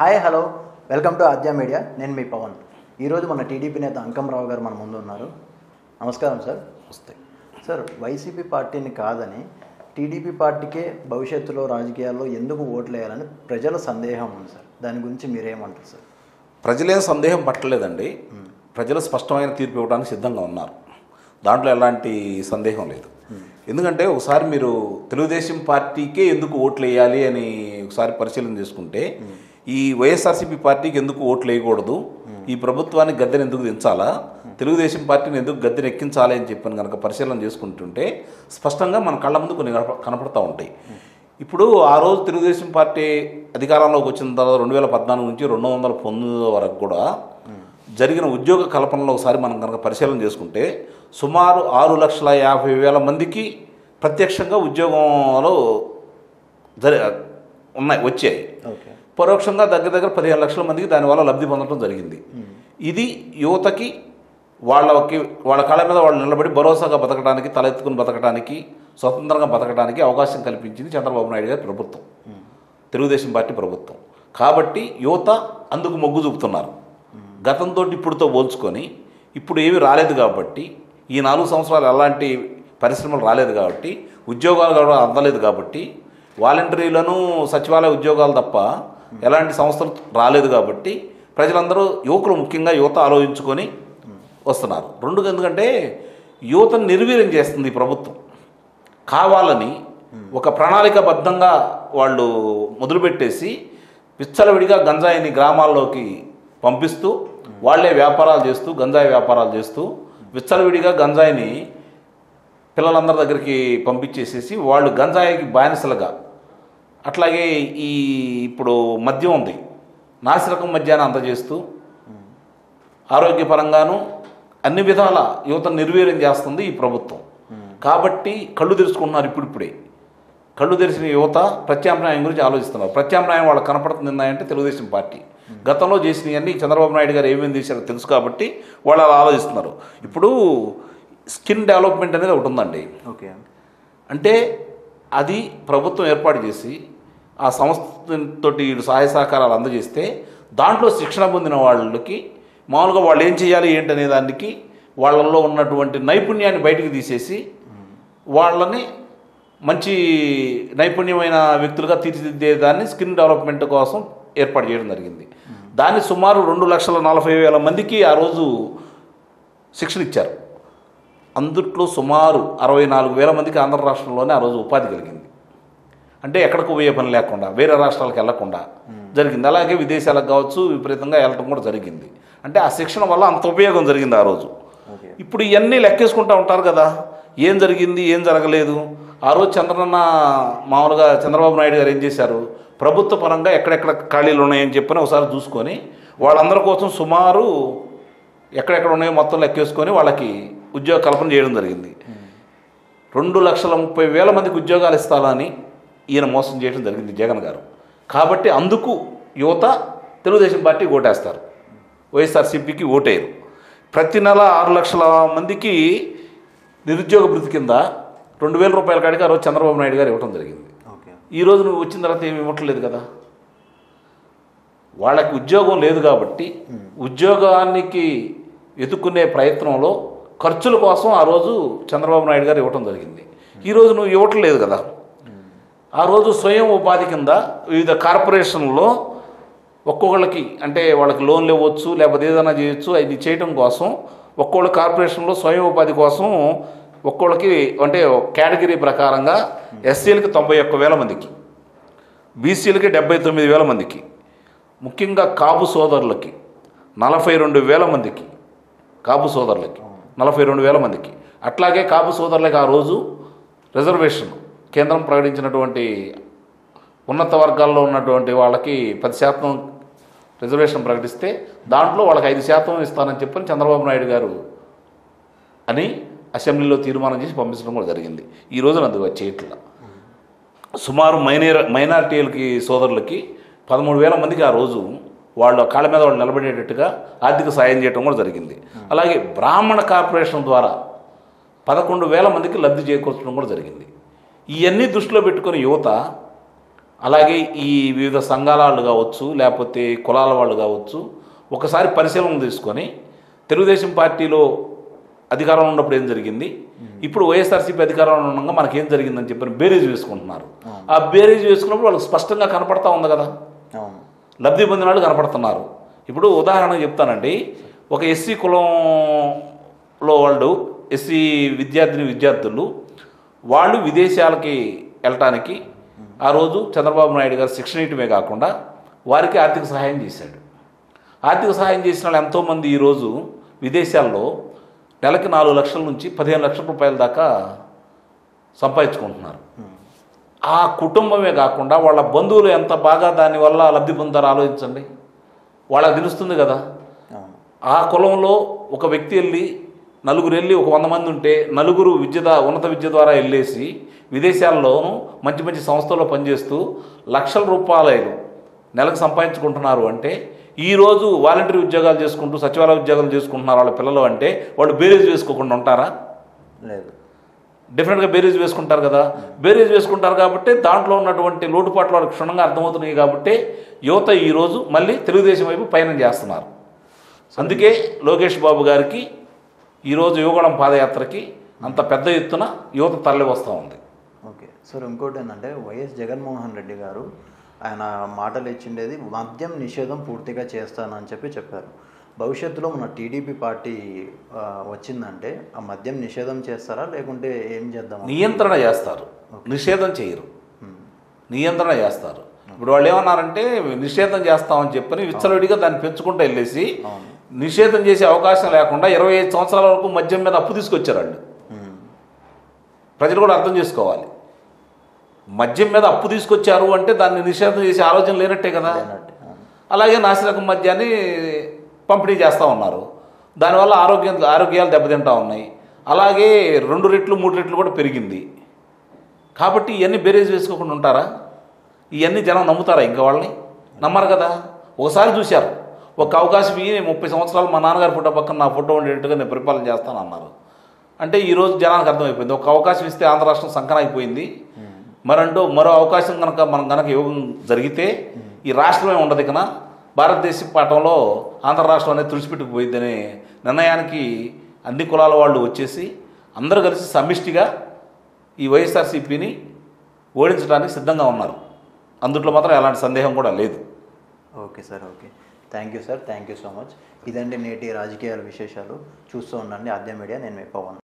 Hi hello welcome to Aadya media. నేను మీ పవన్. ఈరోజు మన టీడీపీ నేత అంకంరావు గారు మన ముందు ఉన్నారు. నమస్కారం సార్. వస్తాయి సార్, వైసీపీ పార్టీని కాదని టీడీపీ పార్టీకే భవిష్యత్తులో రాజకీయాల్లో ఎందుకు ఓట్లు వేయాలని ప్రజల సందేహం ఉంది సార్. దాని గురించి మీరేమంటారు సార్? ప్రజలేం సందేహం పట్టలేదండి. ప్రజలు స్పష్టమైన తీర్పు ఇవ్వడానికి సిద్ధంగా ఉన్నారు. దాంట్లో ఎలాంటి సందేహం లేదు. ఎందుకంటే ఒకసారి మీరు తెలుగుదేశం పార్టీకే ఎందుకు ఓట్లు వేయాలి అని ఒకసారి పరిశీలన చేసుకుంటే ఈ వైఎస్ఆర్సీపీ పార్టీకి ఎందుకు ఓట్లు వేయకూడదు, ఈ ప్రభుత్వానికి గద్దెను ఎందుకు దించాలా, తెలుగుదేశం పార్టీని ఎందుకు గద్దెను ఎక్కించాలి అని చెప్పని కనుక పరిశీలన చేసుకుంటుంటే స్పష్టంగా మన కళ్ళ ముందు కొన్ని కనపడతా ఉంటాయి. ఇప్పుడు ఆ రోజు తెలుగుదేశం పార్టీ అధికారంలోకి వచ్చిన తర్వాత 2014 నుంచి 2019 వరకు కూడా జరిగిన ఉద్యోగ కల్పనలో ఒకసారి మనం కనుక పరిశీలన చేసుకుంటే సుమారు 6,50,000 మందికి ప్రత్యక్షంగా ఉద్యోగంలో వచ్చాయి. పరోక్షంగా దగ్గర 15 లక్షల మందికి దానివల్ల లబ్ధి పొందడం జరిగింది. ఇది యువతకి వాళ్ళ కాళ్ళ మీద వాళ్ళు నిలబడి భరోసాగా బతకడానికి, తలెత్తుకుని బతకడానికి, స్వతంత్రంగా బతకడానికి అవకాశం కల్పించింది చంద్రబాబు నాయుడు గారి ప్రభుత్వం, తెలుగుదేశం పార్టీ ప్రభుత్వం. కాబట్టి యువత అందుకు మొగ్గు చూపుతున్నారు. గతంతో ఇప్పుడుతో పోల్చుకొని ఇప్పుడు ఏమీ రాలేదు కాబట్టి, ఈ 4 సంవత్సరాలు ఎలాంటి పరిశ్రమలు రాలేదు కాబట్టి, ఉద్యోగాలు కూడా అందలేదు కాబట్టి, వాలంటీర్లను సచివాలయ ఉద్యోగాలు తప్ప ఎలాంటి సంస్థలు రాలేదు కాబట్టి ప్రజలందరూ యువకులు ముఖ్యంగా యువత ఆలోచించుకొని వస్తున్నారు. ఎందుకంటే యువతను నిర్వీర్యం చేస్తుంది ఈ ప్రభుత్వం. కావాలని ఒక ప్రణాళికాబద్ధంగా వాళ్ళు మొదలుపెట్టేసి విచ్చలవిడిగా గంజాయిని గ్రామాల్లోకి పంపిస్తూ వాళ్లే వ్యాపారాలు చేస్తూ, గంజాయి వ్యాపారాలు చేస్తూ విచ్చలవిడిగా గంజాయిని పిల్లలందరి దగ్గరికి పంపించేసేసి వాళ్ళు గంజాయికి బానిసలుగా, అట్లాగే ఇప్పుడు మద్యం ఉంది, నాసిరకం మద్యాన్ని అందజేస్తూ ఆరోగ్యపరంగాను అన్ని విధాల యువతను నిర్వీర్యం చేస్తుంది ఈ ప్రభుత్వం. కాబట్టి కళ్ళు తెరుచుకుంటున్నారు. ఇప్పుడిప్పుడే కళ్ళు తెరిచిన యువత ప్రత్యామ్నాయం గురించి ఆలోచిస్తున్నారు. ప్రత్యామ్నాయం వాళ్ళకి కనపడుతుంది అంటే తెలుగుదేశం పార్టీ గతంలో చేసినవన్నీ చంద్రబాబు నాయుడు గారు ఏమేమి చేశారో తెలుసు కాబట్టి వాళ్ళు అలా ఆలోచిస్తున్నారు. ఇప్పుడు స్కిల్ డెవలప్మెంట్ అనేది ఒకటి ఉందండి. ఓకే, అంటే అది ప్రభుత్వం ఏర్పాటు చేసి ఆ సంస్థతోటి సహాయ సహకారాలు అందజేస్తే దాంట్లో శిక్షణ పొందిన వాళ్ళకి మామూలుగా వాళ్ళు ఏం చేయాలి ఏంటనే దానికి వాళ్ళల్లో ఉన్నటువంటి నైపుణ్యాన్ని బయటికి తీసేసి వాళ్ళని మంచి నైపుణ్యమైన వ్యక్తులుగా తీర్చిదిద్దేదాన్ని స్కిల్ డెవలప్మెంట్ కోసం ఏర్పాటు చేయడం జరిగింది. దాన్ని సుమారు 2,40,000 మందికి ఆ రోజు శిక్షణ ఇచ్చారు. అందుట్లో సుమారు 64,000 మందికి ఆంధ్ర రాష్ట్రంలోనే ఆ రోజు ఉపాధి కలిగింది. అంటే ఎక్కడికి పోయే పని లేకుండా, వేరే రాష్ట్రాలకు వెళ్లకుండా జరిగింది. అలాగే విదేశాలకు కావచ్చు విపరీతంగా వెళ్ళటం కూడా జరిగింది. అంటే ఆ శిక్షణ వల్ల అంత ఉపయోగం జరిగింది ఆ రోజు. ఇప్పుడు ఇవన్నీ లెక్కేసుకుంటూ ఉంటారు కదా, ఏం జరిగింది ఏం జరగలేదు. ఆ రోజు మామూలుగా చంద్రబాబు నాయుడు గారు ఏం చేశారు, ప్రభుత్వ పరంగా ఎక్కడెక్కడ ఖాళీలు ఉన్నాయని చెప్పని ఒకసారి చూసుకొని వాళ్ళందరి కోసం సుమారు ఎక్కడెక్కడ ఉన్నాయో మొత్తం లెక్కేసుకొని వాళ్ళకి ఉద్యోగ కల్పన చేయడం జరిగింది. 2,30,000 మందికి ఉద్యోగాలు ఇస్తారని ఈయన మోసం చేయడం జరిగింది జగన్ గారు. కాబట్టి అందుకు యువత తెలుగుదేశం పార్టీ ఓటేస్తారు, వైఎస్ఆర్సీపీకి ఓటేయరు. ప్రతి నెల 6 లక్షల మందికి నిరుద్యోగ భృతి కింద 2,000 రూపాయల కాడికి ఆ రోజు చంద్రబాబు నాయుడు గారు ఇవ్వడం జరిగింది. ఈరోజు నువ్వు వచ్చిన తర్వాత ఏమి ఇవ్వట్లేదు కదా. వాళ్ళకి ఉద్యోగం లేదు కాబట్టి ఉద్యోగానికి వెతుక్కునే ప్రయత్నంలో ఖర్చుల కోసం ఆ రోజు చంద్రబాబు నాయుడు గారు ఇవ్వటం జరిగింది. ఈరోజు నువ్వు ఇవ్వట్లేదు కదా. ఆ రోజు స్వయం ఉపాధి కింద వివిధ కార్పొరేషన్లో ఒక్కొక్కళ్ళకి అంటే వాళ్ళకి లోన్లు ఇవ్వచ్చు, లేకపోతే ఏదైనా చేయొచ్చు. అది చేయటం కోసం ఒక్కొక్క కార్పొరేషన్లో స్వయం ఉపాధి కోసం ఒక్కొక్కళ్ళకి అంటే కేటగిరీ ప్రకారంగా ఎస్సీలకి 91,000 మందికి, బీసీలకి 79,000 మందికి, ముఖ్యంగా కాపు సోదరులకి 42,000 మందికి, కాపు సోదరులకి 42,000 మందికి, అట్లాగే కాపు సోదరులకి ఆ రోజు రిజర్వేషన్ కేంద్రం ప్రకటించినటువంటి ఉన్నత వర్గాల్లో ఉన్నటువంటి వాళ్ళకి 10% రిజర్వేషన్ ప్రకటిస్తే దాంట్లో వాళ్ళకి 5% ఇస్తానని చెప్పని చంద్రబాబు నాయుడు గారు అని అసెంబ్లీలో తీర్మానం చేసి పంపించడం కూడా జరిగింది. ఈ రోజున అది చేయట్ల. సుమారు మైనారిటీలకి సోదరులకి 13,000 మందికి ఆ రోజు వాళ్ళ కాళ్ళ మీద వాళ్ళు నిలబడేటట్టుగా ఆర్థిక సాయం చేయడం కూడా జరిగింది. అలాగే బ్రాహ్మణ కార్పొరేషన్ ద్వారా 11,000 మందికి లబ్ధి చేకూర్చడం కూడా జరిగింది. ఇవన్నీ దృష్టిలో పెట్టుకుని యువత అలాగే ఈ వివిధ సంఘాల వాళ్ళు కావచ్చు, లేకపోతే కులాల వాళ్ళు కావచ్చు, ఒకసారి పరిశీలన తీసుకొని తెలుగుదేశం పార్టీలో అధికారంలో ఉన్నప్పుడు ఏం జరిగింది, ఇప్పుడు వైఎస్ఆర్సీపీ అధికారంలో ఉండగా మనకేం జరిగిందని చెప్పి బేరీజ్ వేసుకుంటున్నారు. ఆ బేరీజ్ వేసుకున్నప్పుడు వాళ్ళకి స్పష్టంగా కనపడతా ఉంది కదా, లబ్ధి పొందిన వాళ్ళు కనపడుతున్నారు. ఇప్పుడు ఉదాహరణకు చెప్తానండి, ఒక ఎస్సీ కులంలో వాళ్ళు, ఎస్సీ విద్యార్థులు వాళ్ళు విదేశాలకి వెళ్ళటానికి ఆ రోజు చంద్రబాబు నాయుడు గారు శిక్షణ ఇవ్వటమే కాకుండా వారికి ఆర్థిక సహాయం చేశాడు. ఆర్థిక సహాయం చేసిన వాళ్ళు ఎంతోమంది ఈరోజు విదేశాల్లో నెలకి 4 లక్షల నుంచి 15 లక్షల రూపాయల దాకా సంపాదించుకుంటున్నారు. ఆ కుటుంబమే కాకుండా వాళ్ళ బంధువులు ఎంత బాగా దానివల్ల లబ్ధి పొందారో ఆలోచించండి. వాళ్ళకి తెలుస్తుంది కదా. ఆ కులంలో ఒక వ్యక్తి వెళ్ళి నలుగురు వెళ్ళి ఒక 100 మంది ఉంటే నలుగురు ఉన్నత విద్య ద్వారా వెళ్ళేసి విదేశాల్లోనూ మంచి మంచి సంస్థల్లో పనిచేస్తూ లక్షల రూపాయలు నెలకు సంపాదించుకుంటున్నారు అంటే, ఈరోజు వాలంటరీ ఉద్యోగాలు చేసుకుంటూ సచివాలయ ఉద్యోగాలు చేసుకుంటున్నారు వాళ్ళ పిల్లలు అంటే వాళ్ళు బేరీజ్ వేసుకోకుండా ఉంటారా? లేదు, డెఫినెట్గా బేరీజ్ వేసుకుంటారు కదా. బేరీజ్ వేసుకుంటారు కాబట్టి దాంట్లో ఉన్నటువంటి లోటుపాట్లు వాళ్ళకి క్షుణ్ణంగా అర్థమవుతున్నాయి కాబట్టి యువత ఈరోజు మళ్ళీ తెలుగుదేశం వైపు పయనం చేస్తున్నారు. అందుకే లోకేష్ బాబు గారికి ఈరోజు యువగళం పాదయాత్రకి అంత పెద్ద ఎత్తున యువత తరలి వస్తూ ఉంది. ఓకే సార్, ఇంకోటి ఏంటంటే వైఎస్ జగన్మోహన్ రెడ్డి గారు ఆయన మాటలు ఇచ్చిండేది మద్యం నిషేధం పూర్తిగా చేస్తానని చెప్పారు. భవిష్యత్తులో మన టీడీపీ పార్టీ వచ్చిందంటే ఆ మద్యం నిషేధం చేస్తారా లేకుంటే ఏం చేద్దాం? నియంత్రణ చేస్తారు, నిషేధం చేయరు, నియంత్రణ చేస్తారు. ఇప్పుడు వాళ్ళు ఏమన్నారంటే నిషేధం చేస్తామని చెప్పని విచ్చలవిడిగా దాన్ని పెంచుకుంటూ వెళ్ళేసి నిషేధం చేసే అవకాశం లేకుండా 25 సంవత్సరాల వరకు మద్యం మీద అప్పు తీసుకొచ్చారు వాళ్ళు. ప్రజలు కూడా అర్థం చేసుకోవాలి, మద్యం మీద అప్పు తీసుకొచ్చారు అంటే దాన్ని నిషేధం చేసే ఆలోచన లేనట్టే కదా. అలాగే నాసిరకం మద్యాన్ని పంపిణీ చేస్తూ ఉన్నారు, దానివల్ల ఆరోగ్యాలు దెబ్బతింటూ ఉన్నాయి. అలాగే 2 రెట్లు 3 రెట్లు కూడా పెరిగింది. కాబట్టి ఇవన్నీ బేరేజ్ వేసుకోకుండా ఉంటారా? ఇవన్నీ జనం నమ్ముతారా? ఇంకా వాళ్ళని నమ్మరు కదా. ఒకసారి చూశారు, ఒక అవకాశం ఇవి 30 సంవత్సరాలు మా నాన్నగారి ఫోటో పక్కన నా ఫోటో ఉండేట్టుగా నేను పరిపాలన చేస్తాను అన్నారు. అంటే ఈరోజు జనానికి అర్థమైపోయింది, ఒక అవకాశం ఇస్తే ఆంధ్ర రాష్ట్రం సంకనాయిపోయింది, మరో అవకాశం మనం కనుక ఇవ్వడం జరిగితే ఈ రాష్ట్రమే ఉండదు కన్నా భారతదేశ పాఠంలో ఆంధ్ర రాష్ట్రం అనేది తుడిచిపెట్టుకుపోయిద్దనే నిర్ణయానికి అన్ని కులాల వాళ్ళు వచ్చేసి అందరూ కలిసి సమిష్టిగా ఈ వైఎస్ఆర్సీపీని ఓడించడానికి సిద్ధంగా ఉన్నారు. అందుట్లో మాత్రం ఎలాంటి సందేహం కూడా లేదు. Okay sir, okay, thank you sir, thank you so much. ఇదండి నేటి రాజకీయాల విశేషాలు. చూస్తూ ఉండండి ఆద్య మీడియా. నేను మీ పవన్.